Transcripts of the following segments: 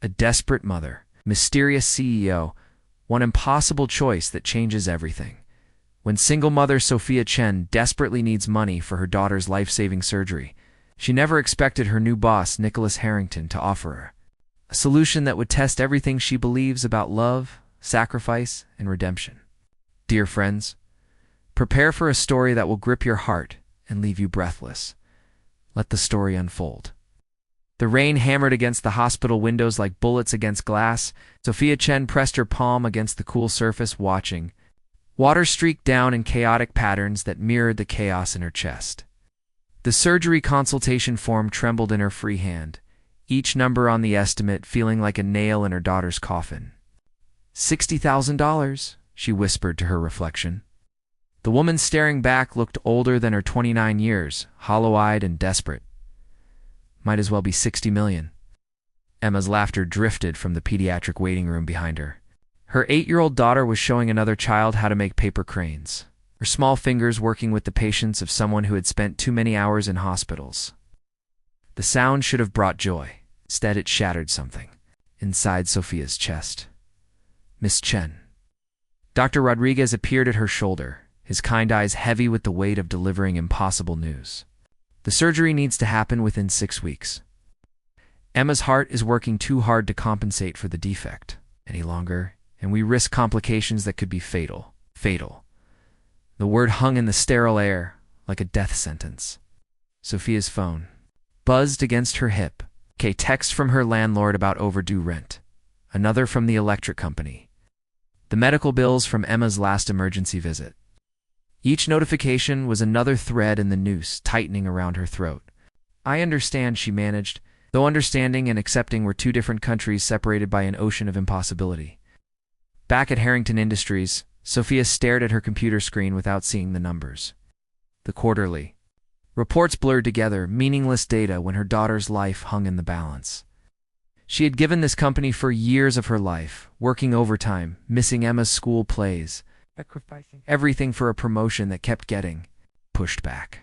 a desperate mother, mysterious CEO, one impossible choice that changes everything. When single mother Sophia Chen desperately needs money for her daughter's life-saving surgery, she never expected her new boss, Nicholas Harrington, to offer her a solution that would test everything she believes about love, sacrifice, and redemption. Dear friends, prepare for a story that will grip your heart and leave you breathless. Let the story unfold. The rain hammered against the hospital windows like bullets against glass. Sophia Chen pressed her palm against the cool surface, watching. Water streaked down in chaotic patterns that mirrored the chaos in her chest. The surgery consultation form trembled in her free hand, each number on the estimate feeling like a nail in her daughter's coffin. $60,000, she whispered to her reflection. The woman staring back looked older than her 29 years, hollow-eyed and desperate. Might as well be 60 million. Emma's laughter drifted from the pediatric waiting room behind her. Her 8-year-old daughter was showing another child how to make paper cranes, her small fingers working with the patience of someone who had spent too many hours in hospitals. The sound should have brought joy. Instead, it shattered something inside Sophia's chest. Miss Chen. Dr. Rodriguez appeared at her shoulder, his kind eyes heavy with the weight of delivering impossible news. The surgery needs to happen within 6 weeks. Emma's heart is working too hard to compensate for the defect any longer, and we risk complications that could be fatal. Fatal. The word hung in the sterile air like a death sentence. Sophia's phone buzzed against her hip. A text from her landlord about overdue rent. Another from the electric company. The medical bills from Emma's last emergency visit. Each notification was another thread in the noose tightening around her throat. I understand, she managed, though understanding and accepting were two different countries separated by an ocean of impossibility. Back at Harrington Industries, Sophia stared at her computer screen without seeing the numbers. The quarterly reports blurred together, meaningless data when her daughter's life hung in the balance. She had given this company for years of her life, working overtime, missing Emma's school plays, sacrificing everything for a promotion that kept getting pushed back.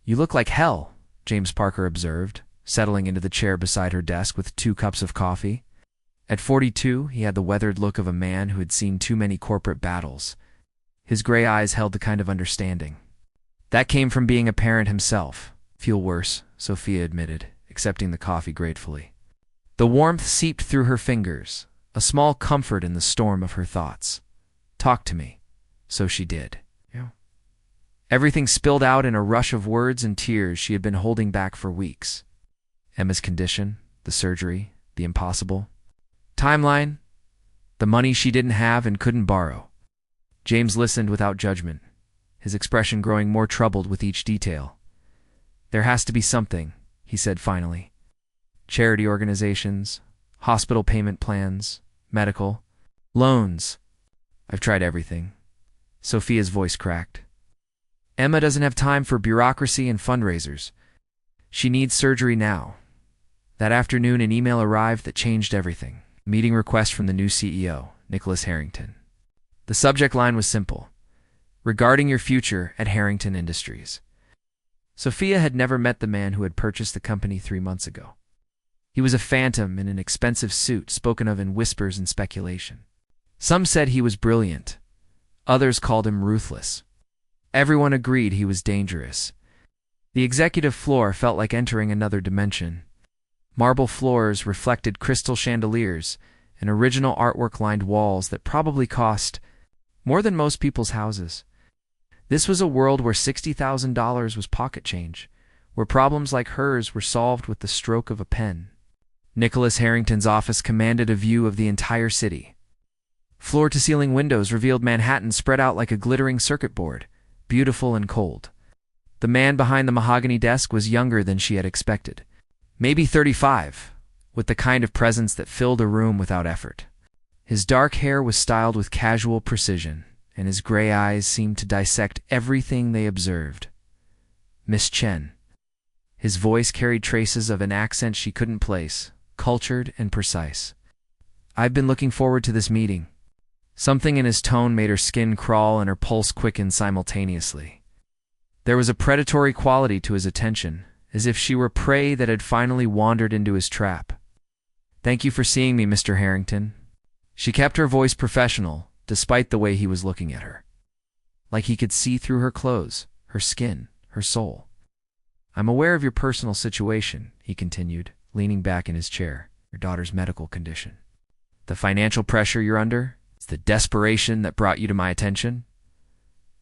You look like hell, James Parker observed, settling into the chair beside her desk with 2 cups of coffee. At 42, he had the weathered look of a man who had seen too many corporate battles. His gray eyes held the kind of understanding that came from being a parent himself. Feel worse, Sophia admitted, accepting the coffee gratefully. The warmth seeped through her fingers, a small comfort in the storm of her thoughts. Talk to me. So she did. Yeah. Everything spilled out in a rush of words and tears she had been holding back for weeks. Emma's condition, the surgery, the impossible timeline, the money she didn't have and couldn't borrow. James listened without judgment, his expression growing more troubled with each detail. There has to be something, he said finally. Charity organizations, hospital payment plans, medical, loans. I've tried everything. Sophia's voice cracked. Emma doesn't have time for bureaucracy and fundraisers. She needs surgery now. That afternoon, an email arrived that changed everything. Meeting request from the new CEO, Nicholas Harrington. The subject line was simple. Regarding your future at Harrington Industries. Sophia had never met the man who had purchased the company 3 months ago. He was a phantom in an expensive suit spoken of in whispers and speculation. Some said he was brilliant. Others called him ruthless. Everyone agreed he was dangerous. The executive floor felt like entering another dimension. Marble floors reflected crystal chandeliers and original artwork-lined walls that probably cost more than most people's houses. This was a world where $60,000 was pocket change, where problems like hers were solved with the stroke of a pen. Nicholas Harrington's office commanded a view of the entire city. Floor-to-ceiling windows revealed Manhattan spread out like a glittering circuit board, beautiful and cold. The man behind the mahogany desk was younger than she had expected. Maybe 35, with the kind of presence that filled a room without effort. His dark hair was styled with casual precision, and his gray eyes seemed to dissect everything they observed. Miss Chen. His voice carried traces of an accent she couldn't place, cultured and precise. I've been looking forward to this meeting. Something in his tone made her skin crawl and her pulse quicken simultaneously. There was a predatory quality to his attention, as if she were prey that had finally wandered into his trap. Thank you for seeing me, Mr. Harrington. She kept her voice professional, despite the way he was looking at her. Like he could see through her clothes, her skin, her soul. I'm aware of your personal situation, he continued, leaning back in his chair. Your daughter's medical condition. The financial pressure you're under? It's the desperation that brought you to my attention?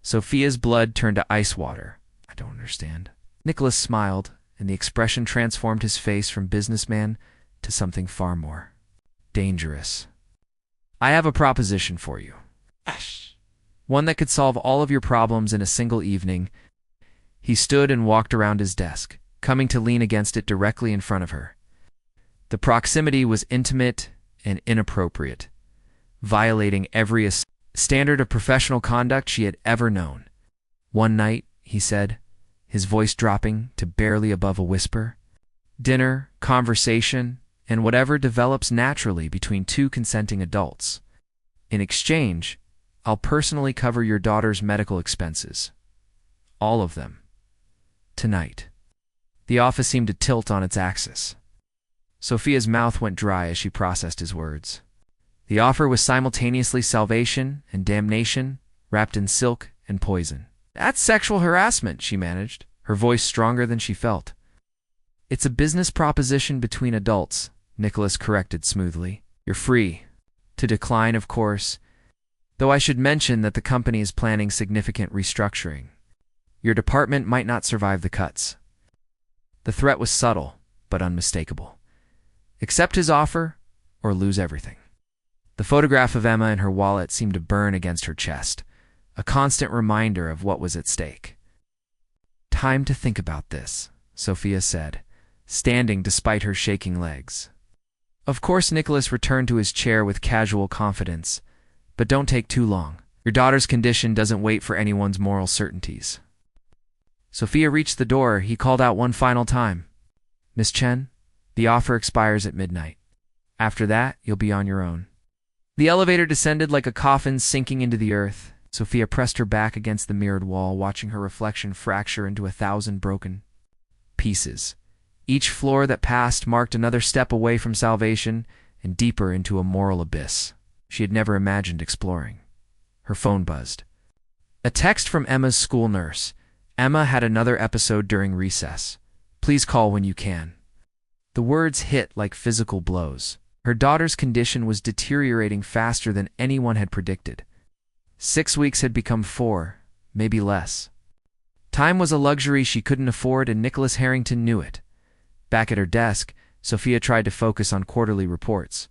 Sophia's blood turned to ice water. I don't understand. Nicholas smiled, and the expression transformed his face from businessman to something far more dangerous. I have a proposition for you. One that could solve all of your problems in a single evening. He stood and walked around his desk, coming to lean against it directly in front of her. The proximity was intimate and inappropriate, violating every standard of professional conduct she had ever known. One night, he said, his voice dropping to barely above a whisper. Dinner, conversation, and whatever develops naturally between two consenting adults. In exchange, I'll personally cover your daughter's medical expenses. All of them. Tonight. The office seemed to tilt on its axis. Sophia's mouth went dry as she processed his words. The offer was simultaneously salvation and damnation, wrapped in silk and poison. That's sexual harassment, she managed, her voice stronger than she felt. It's a business proposition between adults, Nicholas corrected smoothly. You're free to decline, of course, though I should mention that the company is planning significant restructuring. Your department might not survive the cuts. The threat was subtle, but unmistakable. Accept his offer, or lose everything. The photograph of Emma in her wallet seemed to burn against her chest, a constant reminder of what was at stake. Time to think about this, Sophia said, standing despite her shaking legs. Of course, Nicholas returned to his chair with casual confidence, but don't take too long. Your daughter's condition doesn't wait for anyone's moral certainties. Sophia reached the door. He called out one final time. Miss Chen, the offer expires at midnight. After that, you'll be on your own. The elevator descended like a coffin sinking into the earth. Sophia pressed her back against the mirrored wall, watching her reflection fracture into 1,000 broken pieces. Each floor that passed marked another step away from salvation and deeper into a moral abyss she had never imagined exploring. Her phone buzzed. A text from Emma's school nurse. Emma had another episode during recess. Please call when you can. The words hit like physical blows. Her daughter's condition was deteriorating faster than anyone had predicted. 6 weeks had become 4, maybe less. Time was a luxury she couldn't afford, and Nicholas Harrington knew it. Back at her desk, Sophia tried to focus on quarterly reports,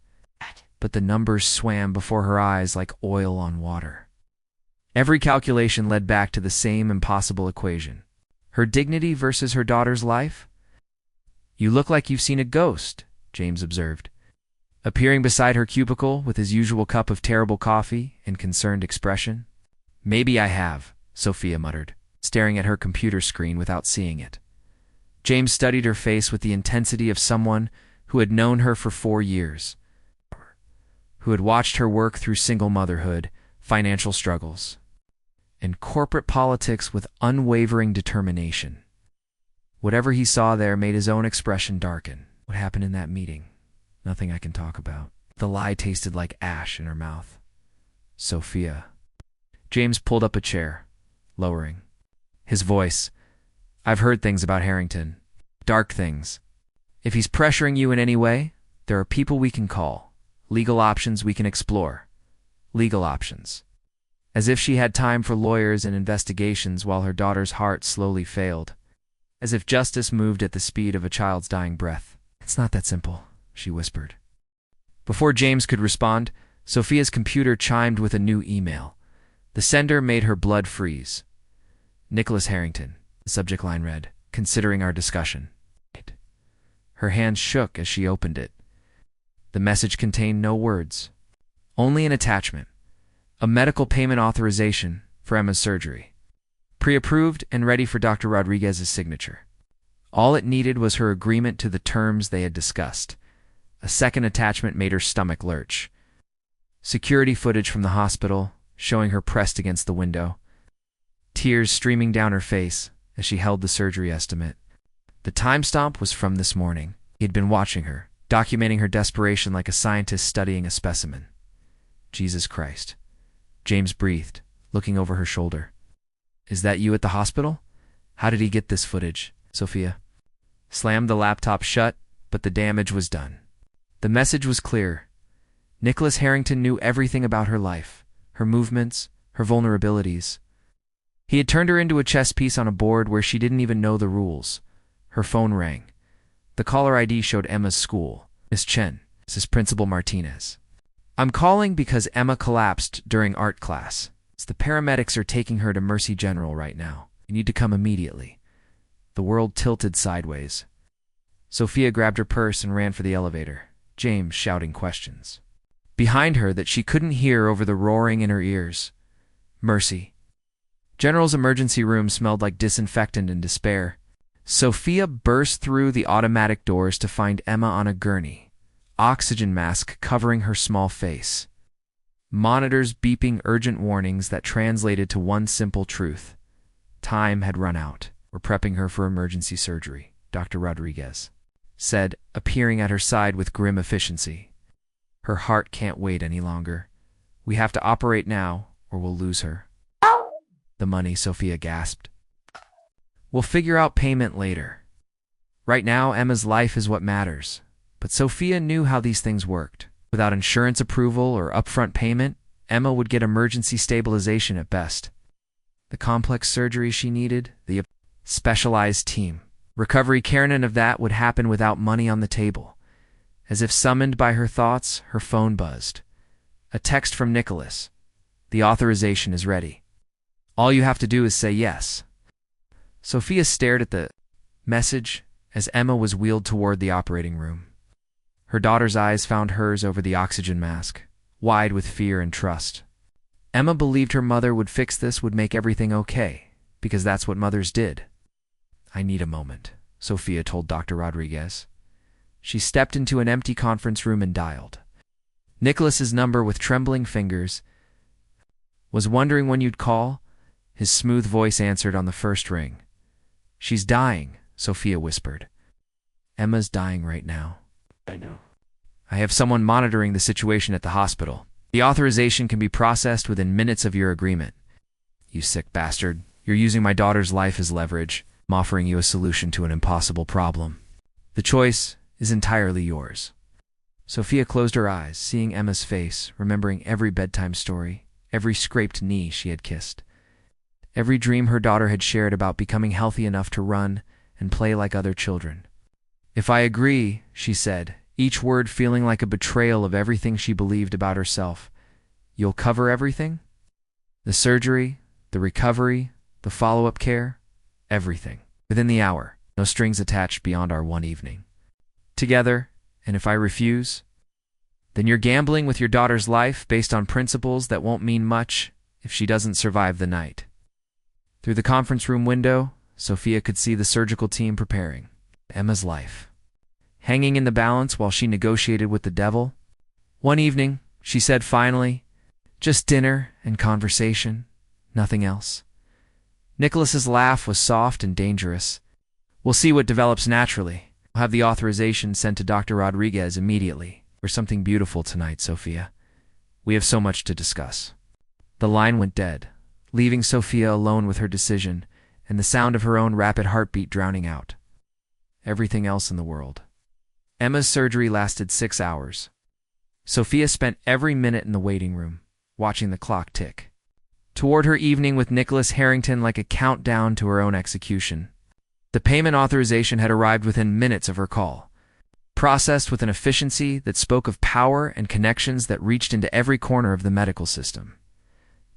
but the numbers swam before her eyes like oil on water. Every calculation led back to the same impossible equation. Her dignity versus her daughter's life? You look like you've seen a ghost, James observed, appearing beside her cubicle with his usual cup of terrible coffee and concerned expression. Maybe I have, Sophia muttered, staring at her computer screen without seeing it. James studied her face with the intensity of someone who had known her for 4 years, who had watched her work through single motherhood, financial struggles, and corporate politics with unwavering determination. Whatever he saw there made his own expression darken. What happened in that meeting? Nothing I can talk about. The lie tasted like ash in her mouth. Sophia. James pulled up a chair, lowering his voice. I've heard things about Harrington. Dark things. If he's pressuring you in any way, there are people we can call. Legal options we can explore. Legal options. As if she had time for lawyers and investigations while her daughter's heart slowly failed. As if justice moved at the speed of a child's dying breath. It's not that simple, she whispered. Before James could respond, Sophia's computer chimed with a new email. The sender made her blood freeze. Nicholas Harrington, the subject line read, considering our discussion. Her hands shook as she opened it. The message contained no words, only an attachment. A medical payment authorization for Emma's surgery. Pre-approved and ready for Dr. Rodriguez's signature. All it needed was her agreement to the terms they had discussed. A second attachment made her stomach lurch. Security footage from the hospital, showing her pressed against the window. Tears streaming down her face as she held the surgery estimate. The timestamp was from this morning. He had been watching her, documenting her desperation like a scientist studying a specimen. Jesus Christ. James breathed, looking over her shoulder. Is that you at the hospital? How did he get this footage? Sophia slammed the laptop shut, but the damage was done. The message was clear. Nicholas Harrington knew everything about her life, her movements, her vulnerabilities. He had turned her into a chess piece on a board where she didn't even know the rules. Her phone rang. The caller ID showed Emma's school. Miss Chen, this is Principal Martinez. I'm calling because Emma collapsed during art class. The paramedics are taking her to Mercy General right now. You need to come immediately. The world tilted sideways. Sophia grabbed her purse and ran for the elevator, James shouting questions behind her that she couldn't hear over the roaring in her ears. Mercy General's emergency room smelled like disinfectant and despair. Sophia burst through the automatic doors to find Emma on a gurney, oxygen mask covering her small face. Monitors beeping urgent warnings that translated to one simple truth. Time had run out. We're prepping her for emergency surgery, Dr. Rodriguez said, appearing at her side with grim efficiency. Her heart can't wait any longer. We have to operate now, or we'll lose her. The money, Sophia gasped. We'll figure out payment later. Right now, Emma's life is what matters. But Sophia knew how these things worked. Without insurance approval or upfront payment, Emma would get emergency stabilization at best. The complex surgery she needed, the specialized team. Recovery care, none of that would happen without money on the table. As if summoned by her thoughts, her phone buzzed. A text from Nicholas. The authorization is ready. All you have to do is say yes. Sophia stared at the message as Emma was wheeled toward the operating room. Her daughter's eyes found hers over the oxygen mask, wide with fear and trust. Emma believed her mother would fix this, would make everything okay, because that's what mothers did. I need a moment, Sophia told Dr. Rodriguez. She stepped into an empty conference room and dialed Nicholas's number with trembling fingers. Was wondering when you'd call? His smooth voice answered on the first ring. She's dying, Sophia whispered. Emma's dying right now. I know. I have someone monitoring the situation at the hospital. The authorization can be processed within minutes of your agreement. You sick bastard. You're using my daughter's life as leverage. I'm offering you a solution to an impossible problem. The choice is entirely yours. Sophia closed her eyes, seeing Emma's face, remembering every bedtime story, every scraped knee she had kissed, every dream her daughter had shared about becoming healthy enough to run and play like other children. If I agree, she said, each word feeling like a betrayal of everything she believed about herself, you'll cover everything? The surgery, the recovery, the follow-up care, everything. Within the hour, no strings attached beyond our one evening. Together, and if I refuse, then you're gambling with your daughter's life based on principles that won't mean much if she doesn't survive the night. Through the conference room window, Sophia could see the surgical team preparing. Emma's life hanging in the balance while she negotiated with the devil. One evening, she said finally, just dinner and conversation, nothing else. Nicholas's laugh was soft and dangerous. We'll see what develops naturally. I'll have the authorization sent to Dr. Rodriguez immediately. We're something beautiful tonight, Sophia. We have so much to discuss. The line went dead, leaving Sophia alone with her decision and the sound of her own rapid heartbeat drowning out everything else in the world. Emma's surgery lasted 6 hours. Sophia spent every minute in the waiting room, watching the clock tick toward her evening with Nicholas Harrington like a countdown to her own execution. The payment authorization had arrived within minutes of her call, processed with an efficiency that spoke of power and connections that reached into every corner of the medical system.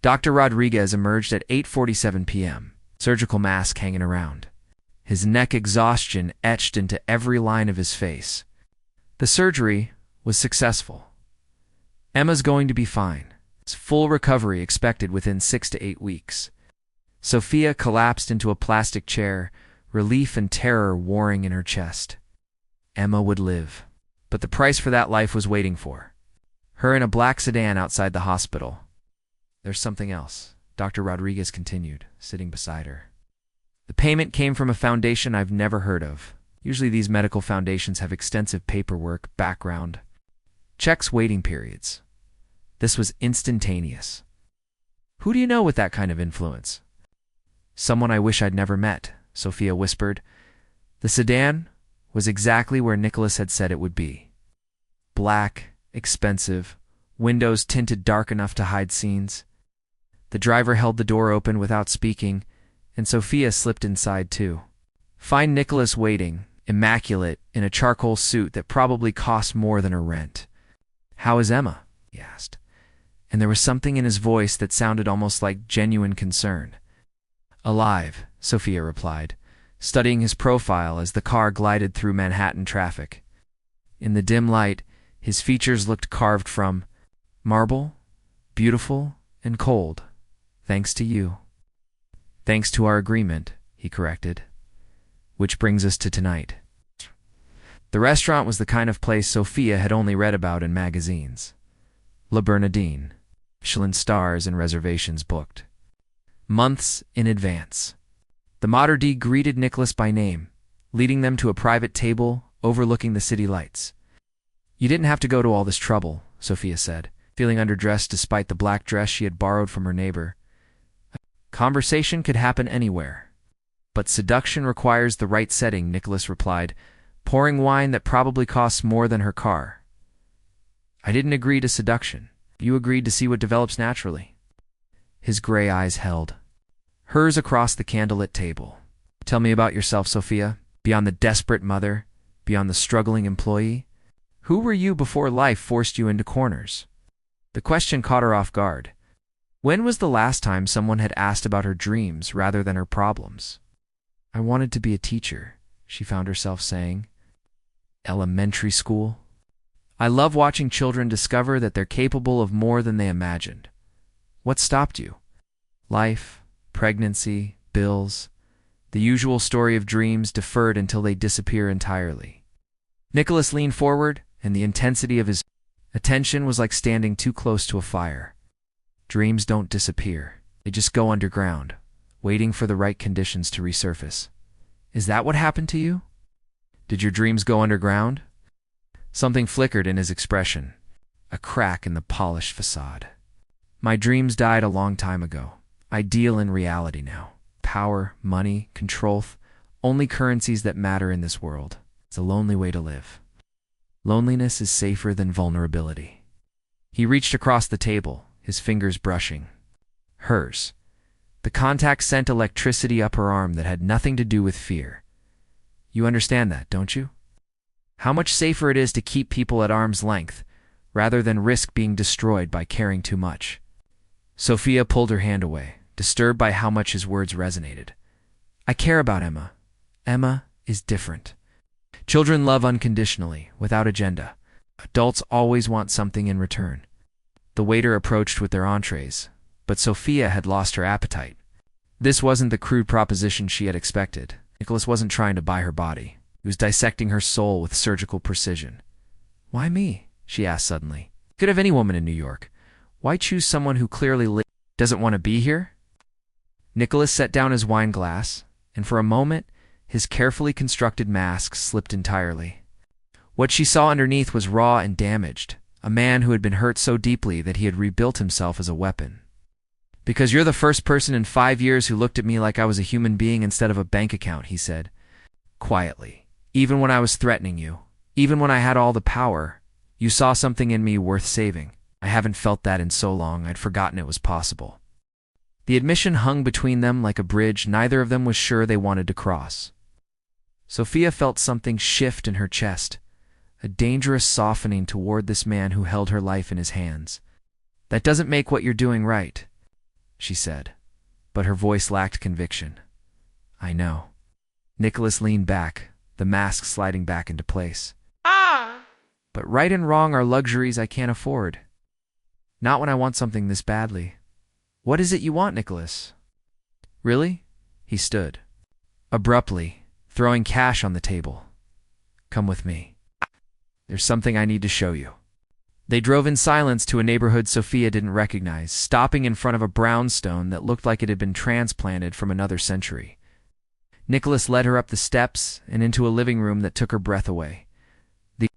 Dr. Rodriguez emerged at 8:47 p.m., surgical mask hanging around, his neck exhaustion etched into every line of his face. The surgery was successful. Emma's going to be fine. Full recovery expected within 6 to 8 weeks. Sophia collapsed into a plastic chair, relief and terror warring in her chest. Emma would live, but the price for that life was waiting for her in a black sedan outside the hospital. There's something else, Dr. Rodriguez continued, sitting beside her. The payment came from a foundation I've never heard of. Usually these medical foundations have extensive paperwork, background checks, waiting periods. This was instantaneous. Who do you know with that kind of influence? Someone I wish I'd never met, Sophia whispered. The sedan was exactly where Nicholas had said it would be. Black, expensive, windows tinted dark enough to hide scenes. The driver held the door open without speaking, and Sophia slipped inside too. Find Nicholas waiting, immaculate, in a charcoal suit that probably cost more than her rent. How is Emma? He asked, and there was something in his voice that sounded almost like genuine concern. Alive, Sophia replied, studying his profile as the car glided through Manhattan traffic. In the dim light, his features looked carved from marble, beautiful and cold, thanks to you. Thanks to our agreement, he corrected. Which brings us to tonight. The restaurant was the kind of place Sophia had only read about in magazines. La Bernardine, Michelin stars and reservations booked. Months in advance. The maître d' greeted Nicholas by name, leading them to a private table overlooking the city lights. You didn't have to go to all this trouble, Sophia said, feeling underdressed despite the black dress she had borrowed from her neighbor. Conversation could happen anywhere. But seduction requires the right setting, Nicholas replied, pouring wine that probably costs more than her car. I didn't agree to seduction. You agreed to see what develops naturally. His gray eyes held. Hers across the candlelit table. Tell me about yourself, Sophia. Beyond the desperate mother, beyond the struggling employee. Who were you before life forced you into corners? The question caught her off guard. When was the last time someone had asked about her dreams rather than her problems? I wanted to be a teacher, she found herself saying. Elementary school? I love watching children discover that they're capable of more than they imagined. What stopped you? Life, pregnancy, bills, the usual story of dreams deferred until they disappear entirely. Nicholas leaned forward, and the intensity of his attention was like standing too close to a fire. Dreams don't disappear. They just go underground, waiting for the right conditions to resurface. Is that what happened to you? Did your dreams go underground? Something flickered in his expression, a crack in the polished facade. My dreams died a long time ago. I deal in reality now. Power, money, control, only currencies that matter in this world. It's a lonely way to live. Loneliness is safer than vulnerability. He reached across the table, his fingers brushing hers. The contact sent electricity up her arm that had nothing to do with fear. You understand that, don't you? How much safer it is to keep people at arm's length, rather than risk being destroyed by caring too much. Sophia pulled her hand away, disturbed by how much his words resonated. I care about Emma. Emma is different. Children love unconditionally, without agenda. Adults always want something in return. The waiter approached with their entrees, but Sophia had lost her appetite. This wasn't the crude proposition she had expected. Nicholas wasn't trying to buy her body. He was dissecting her soul with surgical precision. Why me? She asked suddenly. Could have any woman in New York. Why choose someone who clearly doesn't want to be here? Nicholas set down his wine glass, and for a moment, his carefully constructed mask slipped entirely. What she saw underneath was raw and damaged, a man who had been hurt so deeply that he had rebuilt himself as a weapon. Because you're the first person in 5 years who looked at me like I was a human being instead of a bank account, he said, quietly. Even when I was threatening you, even when I had all the power, you saw something in me worth saving. I haven't felt that in so long, I'd forgotten it was possible. The admission hung between them like a bridge neither of them was sure they wanted to cross. Sophia felt something shift in her chest, a dangerous softening toward this man who held her life in his hands. That doesn't make what you're doing right, she said, but her voice lacked conviction. I know. Nicholas leaned back, the mask sliding back into place. But right and wrong are luxuries I can't afford. Not when I want something this badly. What is it you want, Nicholas? Really? He stood, abruptly, throwing cash on the table. Come with me. There's something I need to show you. They drove in silence to a neighborhood Sophia didn't recognize, stopping in front of a brownstone that looked like it had been transplanted from another century. Nicholas led her up the steps and into a living room that took her breath away. The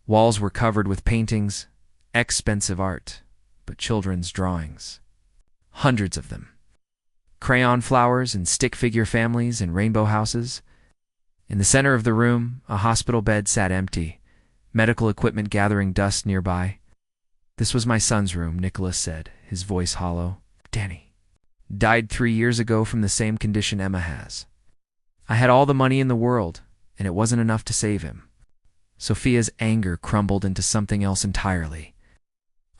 walls were covered with paintings, expensive art, but children's drawings. Hundreds of them. Crayon flowers and stick figure families and rainbow houses. In the center of the room, a hospital bed sat empty, medical equipment gathering dust nearby. "This was my son's room," Nicholas said, his voice hollow. "Danny died 3 years ago from the same condition Emma has. I had all the money in the world, and it wasn't enough to save him." Sophia's anger crumbled into something else entirely.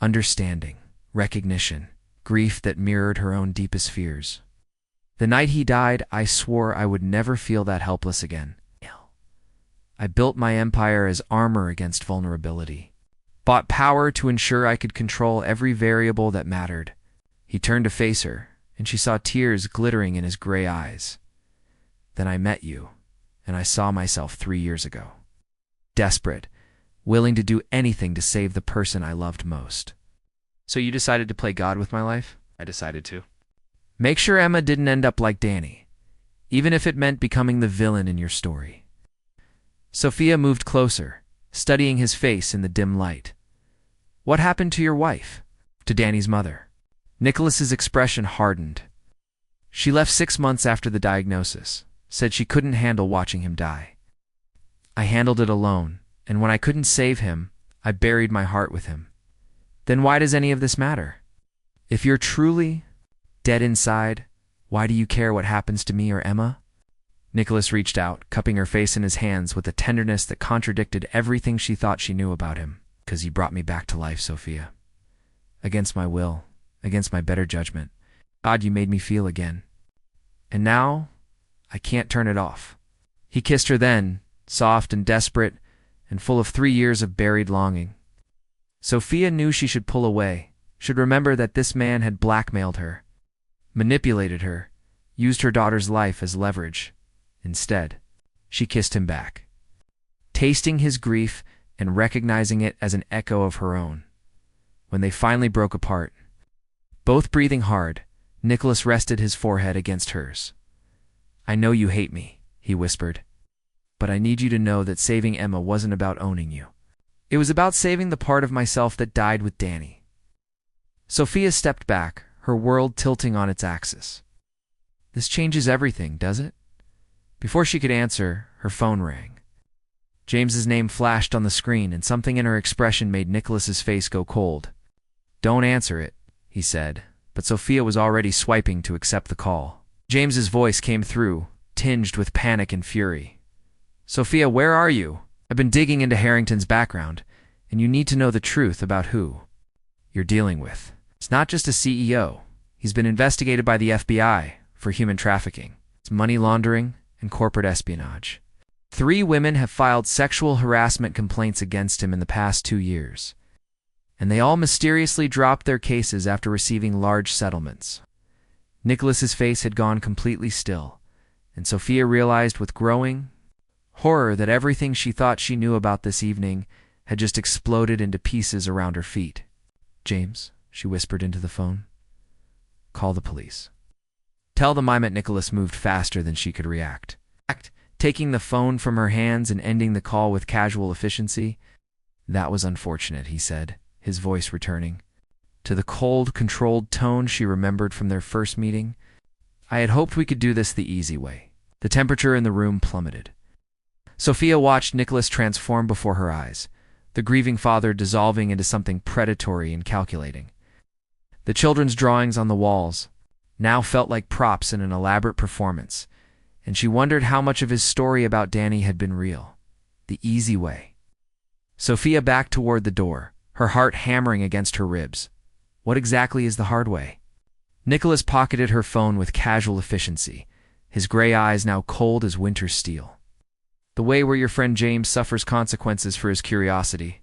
Understanding, recognition, grief that mirrored her own deepest fears. "The night he died, I swore I would never feel that helpless again. I built my empire as armor against vulnerability. Bought power to ensure I could control every variable that mattered." He turned to face her, and she saw tears glittering in his gray eyes. "Then I met you, and I saw myself 3 years ago. Desperate, willing to do anything to save the person I loved most." "So you decided to play God with my life?" "I decided to. Make sure Emma didn't end up like Danny, even if it meant becoming the villain in your story." Sophia moved closer, studying his face in the dim light. "What happened to your wife?" "To Danny's mother." Nicholas's expression hardened. "She left 6 months after the diagnosis, said she couldn't handle watching him die. I handled it alone, and when I couldn't save him, I buried my heart with him. Then why does any of this matter? If you're truly dead inside, why do you care what happens to me or Emma?" Nicholas reached out, cupping her face in his hands with a tenderness that contradicted everything she thought she knew about him. "'Cause you brought me back to life, Sophia. Against my will, against my better judgment. God, you made me feel again. And now, I can't turn it off." He kissed her then, soft and desperate, and full of 3 years of buried longing. Sophia knew she should pull away, should remember that this man had blackmailed her, manipulated her, used her daughter's life as leverage. Instead, she kissed him back, tasting his grief and recognizing it as an echo of her own. When they finally broke apart, both breathing hard, Nicholas rested his forehead against hers. "I know you hate me," he whispered, "but I need you to know that saving Emma wasn't about owning you. It was about saving the part of myself that died with Danny." Sophia stepped back, her world tilting on its axis. "This changes everything, does it?" Before she could answer, her phone rang. James's name flashed on the screen, and something in her expression made Nicholas's face go cold. "Don't answer it," he said, but Sophia was already swiping to accept the call. James's voice came through, tinged with panic and fury. "Sophia, where are you? I've been digging into Harrington's background, and you need to know the truth about who you're dealing with. It's not just a CEO. He's been investigated by the FBI for human trafficking. It's money laundering and corporate espionage. 3 women have filed sexual harassment complaints against him in the past 2 years, and they all mysteriously dropped their cases after receiving large settlements." Nicholas's face had gone completely still, and Sophia realized with growing horror that everything she thought she knew about this evening had just exploded into pieces around her feet. "James," she whispered into the phone, "call the police. Tell them I meant." Nicholas moved faster than she could react, taking the phone from her hands and ending the call with casual efficiency. "That was unfortunate," he said, his voice returning to the cold, controlled tone she remembered from their first meeting. "I had hoped we could do this the easy way." The temperature in the room plummeted. Sophia watched Nicholas transform before her eyes, the grieving father dissolving into something predatory and calculating. The children's drawings on the walls now felt like props in an elaborate performance, and she wondered how much of his story about Danny had been real. The easy way. Sophia backed toward the door, her heart hammering against her ribs. What exactly is the hard way? Nicholas pocketed her phone with casual efficiency, his gray eyes now cold as winter steel. "The way where your friend James suffers consequences for his curiosity.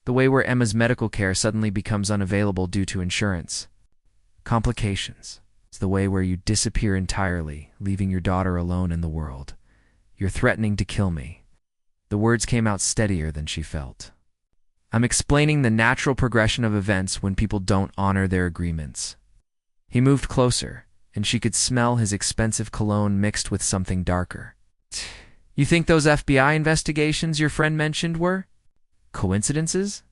The way where Emma's medical care suddenly becomes unavailable due to insurance. Complications. It's the way where you disappear entirely, leaving your daughter alone in the world. You're threatening to kill me." The words came out steadier than she felt. "I'm explaining the natural progression of events when people don't honor their agreements." He moved closer, and she could smell his expensive cologne mixed with something darker. You think those FBI investigations your friend mentioned were coincidences?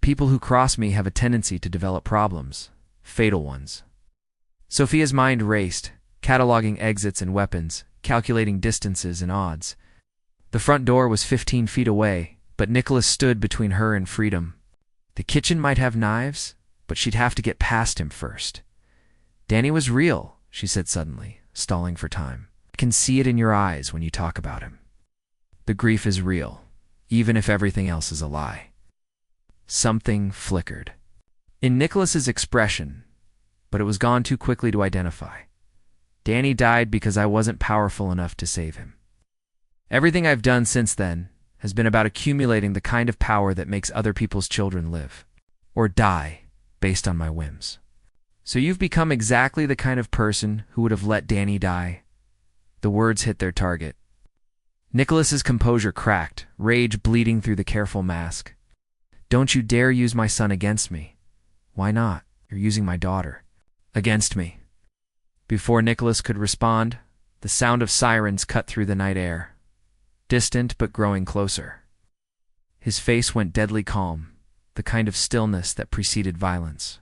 People who cross me have a tendency to develop problems, fatal ones. Sophia's mind raced, cataloging exits and weapons, calculating distances and odds. The front door was 15 feet away, but Nicholas stood between her and freedom. The kitchen might have knives, but she'd have to get past him first. Danny was real, she said suddenly, stalling for time. I can see it in your eyes when you talk about him. The grief is real, even if everything else is a lie. Something flickered in Nicholas's expression, but it was gone too quickly to identify. Danny died because I wasn't powerful enough to save him. Everything I've done since then has been about accumulating the kind of power that makes other people's children live, or die, based on my whims. So you've become exactly the kind of person who would have let Danny die. The words hit their target. Nicholas's composure cracked, rage bleeding through the careful mask. Don't you dare use my son against me. Why not? You're using my daughter. Against me. Before Nicholas could respond, the sound of sirens cut through the night air, distant but growing closer. His face went deadly calm, the kind of stillness that preceded violence.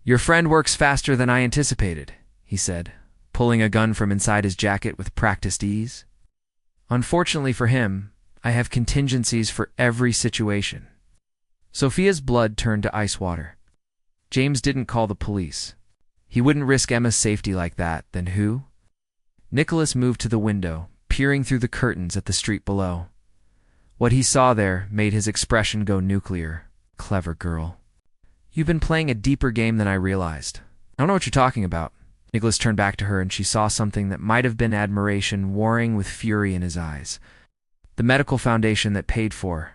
Your friend works faster than I anticipated, he said, pulling a gun from inside his jacket with practiced ease. Unfortunately for him, I have contingencies for every situation. Sophia's blood turned to ice water. James didn't call the police. He wouldn't risk Emma's safety like that. Then who? Nicholas moved to the window, peering through the curtains at the street below. What he saw there made his expression go nuclear. Clever girl. You've been playing a deeper game than I realized. I don't know what you're talking about. Nicholas turned back to her, and she saw something that might have been admiration warring with fury in his eyes. The medical foundation that paid for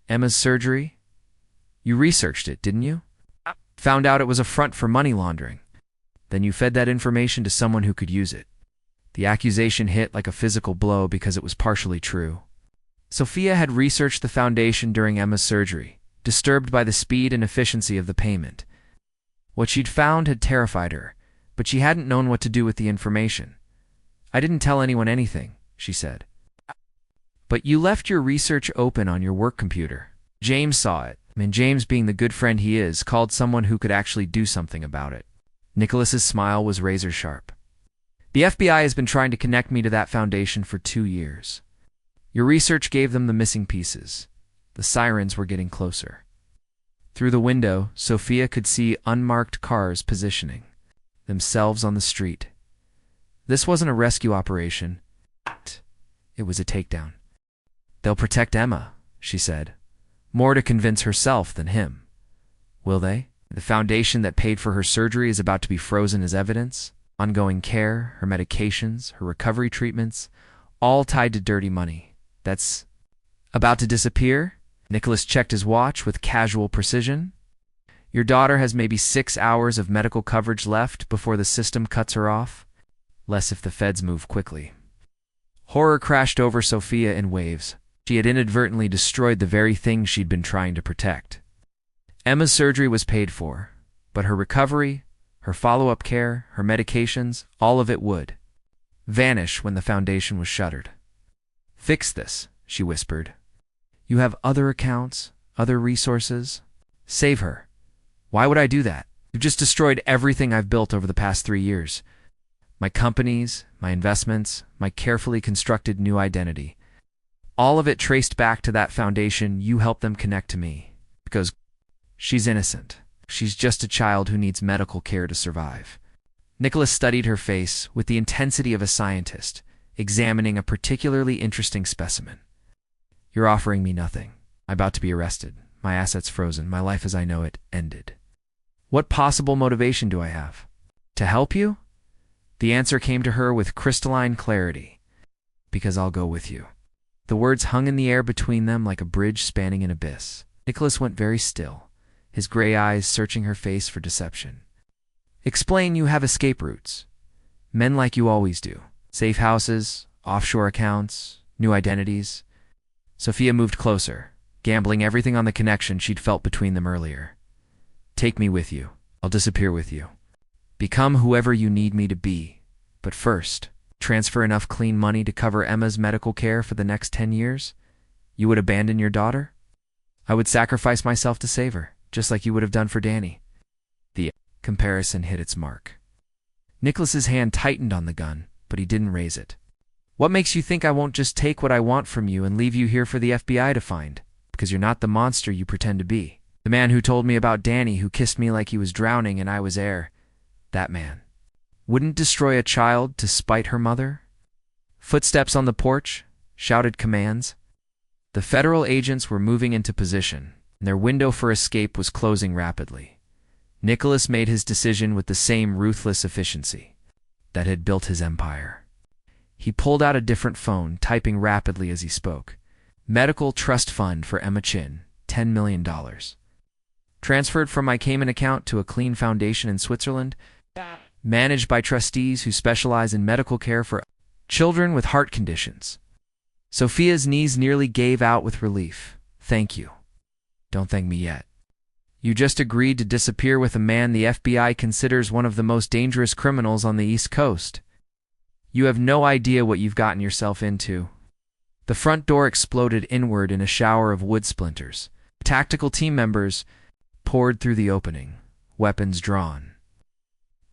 Emma's surgery? You researched it, didn't you? Found out it was a front for money laundering. Then you fed that information to someone who could use it. The accusation hit like a physical blow because it was partially true. Sophia had researched the foundation during Emma's surgery, disturbed by the speed and efficiency of the payment. What she'd found had terrified her, but she hadn't known what to do with the information. I didn't tell anyone anything, she said. But you left your research open on your work computer. James saw it, and James, being the good friend he is, called someone who could actually do something about it. Nicholas's smile was razor sharp. The FBI has been trying to connect me to that foundation for 2 years. Your research gave them the missing pieces. The sirens were getting closer. Through the window, Sophia could see unmarked cars positioning themselves on the street. This wasn't a rescue operation. It was a takedown. They'll protect Emma, she said, more to convince herself than him. Will they? The foundation that paid for her surgery is about to be frozen as evidence. Ongoing care, her medications, her recovery treatments, all tied to dirty money. That's about to disappear? Nicholas checked his watch with casual precision. Your daughter has maybe 6 hours of medical coverage left before the system cuts her off. Less if the feds move quickly. Horror crashed over Sophia in waves. She had inadvertently destroyed the very thing she'd been trying to protect. Emma's surgery was paid for, but her recovery, her follow-up care, her medications, all of it would vanish when the foundation was shuttered. Fix this, she whispered. You have other accounts, other resources. Save her. Why would I do that? You've just destroyed everything I've built over the past 3 years. My companies, my investments, my carefully constructed new identity. All of it traced back to that foundation you helped them connect to me. Because she's innocent. She's just a child who needs medical care to survive. Nicholas studied her face with the intensity of a scientist, examining a particularly interesting specimen. You're offering me nothing. I'm about to be arrested. My assets frozen. My life as I know it ended. What possible motivation do I have? To help you? The answer came to her with crystalline clarity. Because I'll go with you. The words hung in the air between them like a bridge spanning an abyss. Nicholas went very still, his gray eyes searching her face for deception. Explain you have escape routes. Men like you always do. Safe houses, offshore accounts, new identities. Sophia moved closer, gambling everything on the connection she'd felt between them earlier. Take me with you. I'll disappear with you. Become whoever you need me to be. But first, transfer enough clean money to cover Emma's medical care for the next 10 years? You would abandon your daughter? I would sacrifice myself to save her, just like you would have done for Danny. The comparison hit its mark. Nicholas's hand tightened on the gun, but he didn't raise it. What makes you think I won't just take what I want from you and leave you here for the FBI to find? Because you're not the monster you pretend to be. The man who told me about Danny, who kissed me like he was drowning and I was air, that man wouldn't destroy a child to spite her mother? Footsteps on the porch, shouted commands. The federal agents were moving into position, and their window for escape was closing rapidly. Nicholas made his decision with the same ruthless efficiency that had built his empire. He pulled out a different phone, typing rapidly as he spoke. Medical trust fund for Emma Chen, $10 million. Transferred from my Cayman account to a clean foundation in Switzerland, managed by trustees who specialize in medical care for children with heart conditions. Sophia's knees nearly gave out with relief. Thank you. Don't thank me yet. You just agreed to disappear with a man the FBI considers one of the most dangerous criminals on the East Coast. You have no idea what you've gotten yourself into. The front door exploded inward in a shower of wood splinters. Tactical team members poured through the opening, weapons drawn.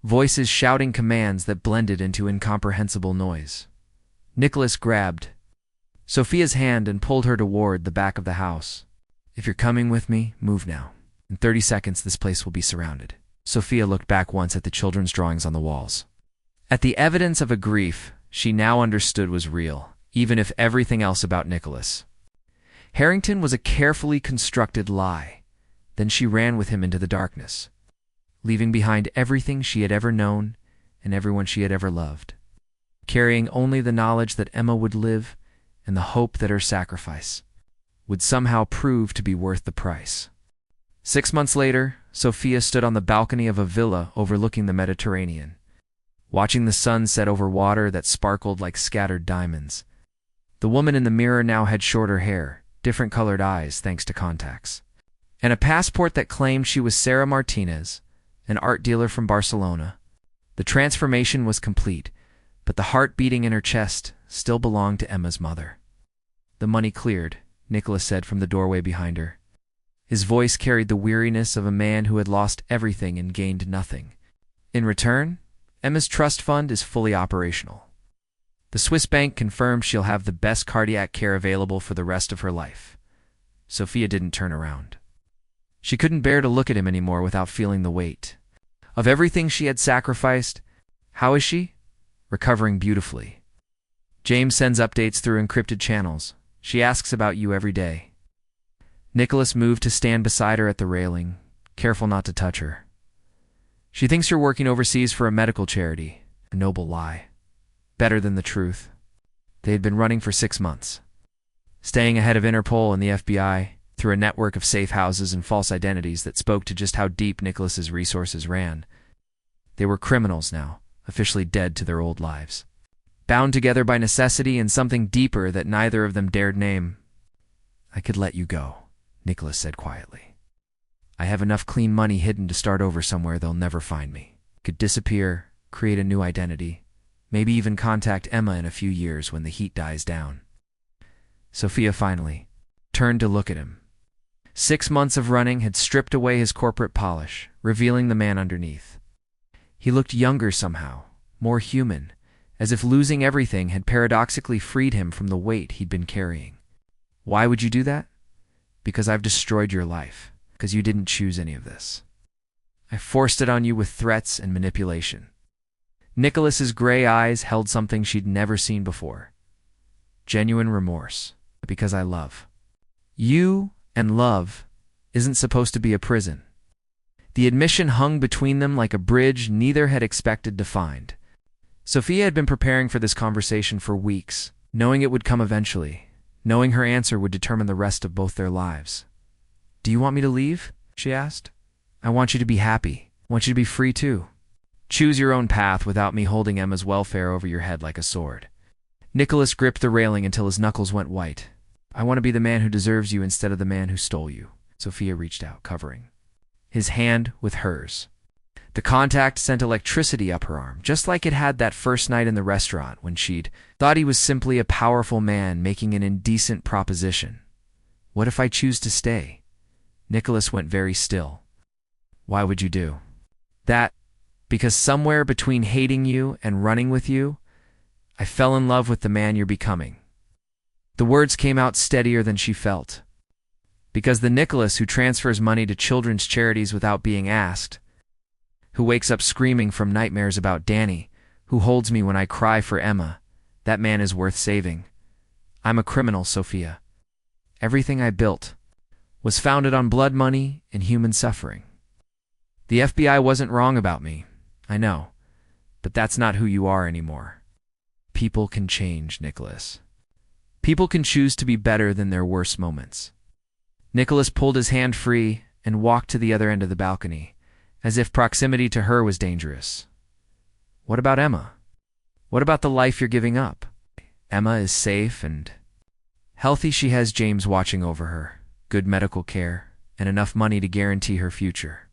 Voices shouting commands that blended into incomprehensible noise. Nicholas grabbed Sophia's hand and pulled her toward the back of the house. If you're coming with me, move now. In 30 seconds, this place will be surrounded. Sophia looked back once at the children's drawings on the walls. At the evidence of a grief she now understood was real, even if everything else about Nicholas Harrington was a carefully constructed lie. Then she ran with him into the darkness, leaving behind everything she had ever known and everyone she had ever loved, carrying only the knowledge that Emma would live and the hope that her sacrifice would somehow prove to be worth the price. 6 months later, Sophia stood on the balcony of a villa overlooking the Mediterranean, watching the sun set over water that sparkled like scattered diamonds. The woman in the mirror now had shorter hair, different colored eyes thanks to contacts, and a passport that claimed she was Sarah Martinez, an art dealer from Barcelona. The transformation was complete, but the heart beating in her chest still belonged to Emma's mother. The money cleared, Nicholas said from the doorway behind her. His voice carried the weariness of a man who had lost everything and gained nothing. In return, Emma's trust fund is fully operational. The Swiss bank confirmed she'll have the best cardiac care available for the rest of her life. Sophia didn't turn around. She couldn't bear to look at him anymore without feeling the weight of everything she had sacrificed. How is she? Recovering beautifully. James sends updates through encrypted channels. She asks about you every day. Nicholas moved to stand beside her at the railing, careful not to touch her. She thinks you're working overseas for a medical charity. A noble lie. Better than the truth. They had been running for 6 months, staying ahead of Interpol and the FBI through a network of safe houses and false identities that spoke to just how deep Nicholas's resources ran. They were criminals now, officially dead to their old lives, bound together by necessity and something deeper that neither of them dared name. I could let you go, Nicholas said quietly. I have enough clean money hidden to start over somewhere they'll never find me. Could disappear, create a new identity, maybe even contact Emma in a few years when the heat dies down. Sophia finally turned to look at him. 6 months of running had stripped away his corporate polish, revealing the man underneath. He looked younger somehow, more human, as if losing everything had paradoxically freed him from the weight he'd been carrying. Why would you do that? Because I've destroyed your life, because you didn't choose any of this. I forced it on you with threats and manipulation. Nicholas's gray eyes held something she'd never seen before. Genuine remorse, because I love. You and love isn't supposed to be a prison. The admission hung between them like a bridge neither had expected to find. Sophia had been preparing for this conversation for weeks, knowing it would come eventually, knowing her answer would determine the rest of both their lives. Do you want me to leave? She asked. I want you to be happy. I want you to be free too. Choose your own path without me holding Emma's welfare over your head like a sword. Nicholas gripped the railing until his knuckles went white. I want to be the man who deserves you instead of the man who stole you. Sophia reached out, covering his hand with hers. The contact sent electricity up her arm, just like it had that first night in the restaurant when she'd thought he was simply a powerful man making an indecent proposition. What if I choose to stay? Nicholas went very still. Why would you do that? Because somewhere between hating you and running with you, I fell in love with the man you're becoming. The words came out steadier than she felt. Because the Nicholas who transfers money to children's charities without being asked, who wakes up screaming from nightmares about Danny, who holds me when I cry for Emma, that man is worth saving. I'm a criminal, Sophia. Everything I built was founded on blood money and human suffering. The FBI wasn't wrong about me, I know, but that's not who you are anymore. People can change, Nicholas. People can choose to be better than their worst moments. Nicholas pulled his hand free and walked to the other end of the balcony, as if proximity to her was dangerous. What about Emma? What about the life you're giving up? Emma is safe and healthy. She has James watching over her, good medical care, and enough money to guarantee her future.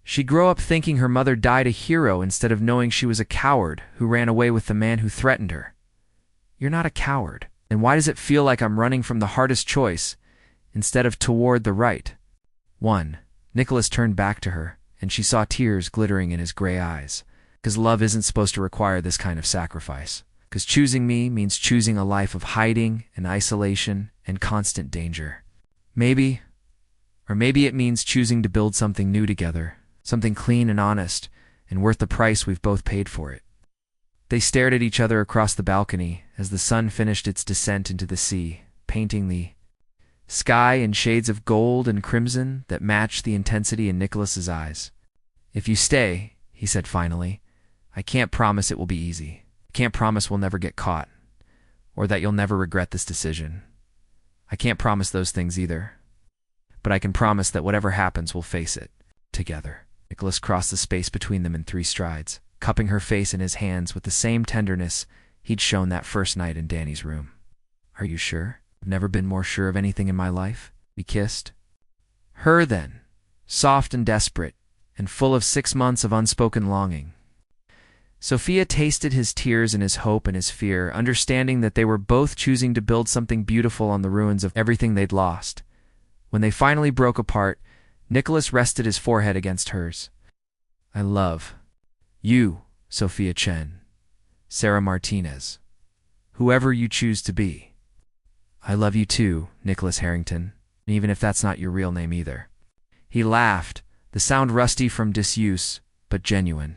She'd grow up thinking her mother died a hero instead of knowing she was a coward who ran away with the man who threatened her. You're not a coward. And why does it feel like I'm running from the hardest choice instead of toward the right one? Nicholas turned back to her, and she saw tears glittering in his gray eyes. Because love isn't supposed to require this kind of sacrifice. Because choosing me means choosing a life of hiding and isolation and constant danger. Maybe it means choosing to build something new together, something clean and honest, and worth the price we've both paid for it. They stared at each other across the balcony as the sun finished its descent into the sea, painting the sky in shades of gold and crimson that matched the intensity in Nicholas's eyes. If you stay, he said finally, I can't promise it will be easy. I can't promise we'll never get caught, or that you'll never regret this decision. I can't promise those things either. But I can promise that whatever happens, we'll face it together. Nicholas crossed the space between them in 3 strides, cupping her face in his hands with the same tenderness he'd shown that first night in Danny's room. Are you sure? I've never been more sure of anything in my life. We kissed. Her then, soft and desperate, and full of 6 months of unspoken longing. Sophia tasted his tears and his hope and his fear, understanding that they were both choosing to build something beautiful on the ruins of everything they'd lost. When they finally broke apart, Nicholas rested his forehead against hers. I love you, Sophia Chen, Sarah Martinez, whoever you choose to be. I love you too, Nicholas Harrington, even if that's not your real name either. He laughed, the sound rusty from disuse, but genuine.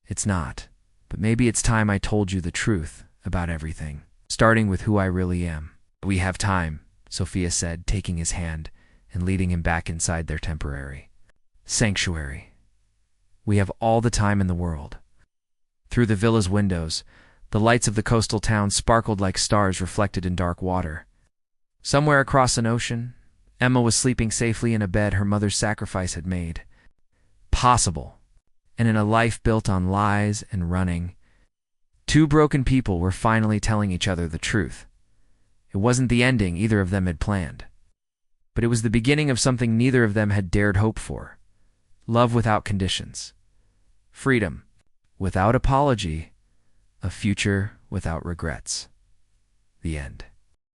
It's not, but maybe it's time I told you the truth about everything, starting with who I really am. We have time, Sophia said, taking his hand and leading him back inside their temporary sanctuary. We have all the time in the world. Through the villa's windows, the lights of the coastal town sparkled like stars reflected in dark water. Somewhere across an ocean, Emma was sleeping safely in a bed her mother's sacrifice had made possible. And in a life built on lies and running, 2 broken people were finally telling each other the truth. It wasn't the ending either of them had planned, but it was the beginning of something neither of them had dared hope for. Love without conditions. Freedom without apology. A future without regrets. The end.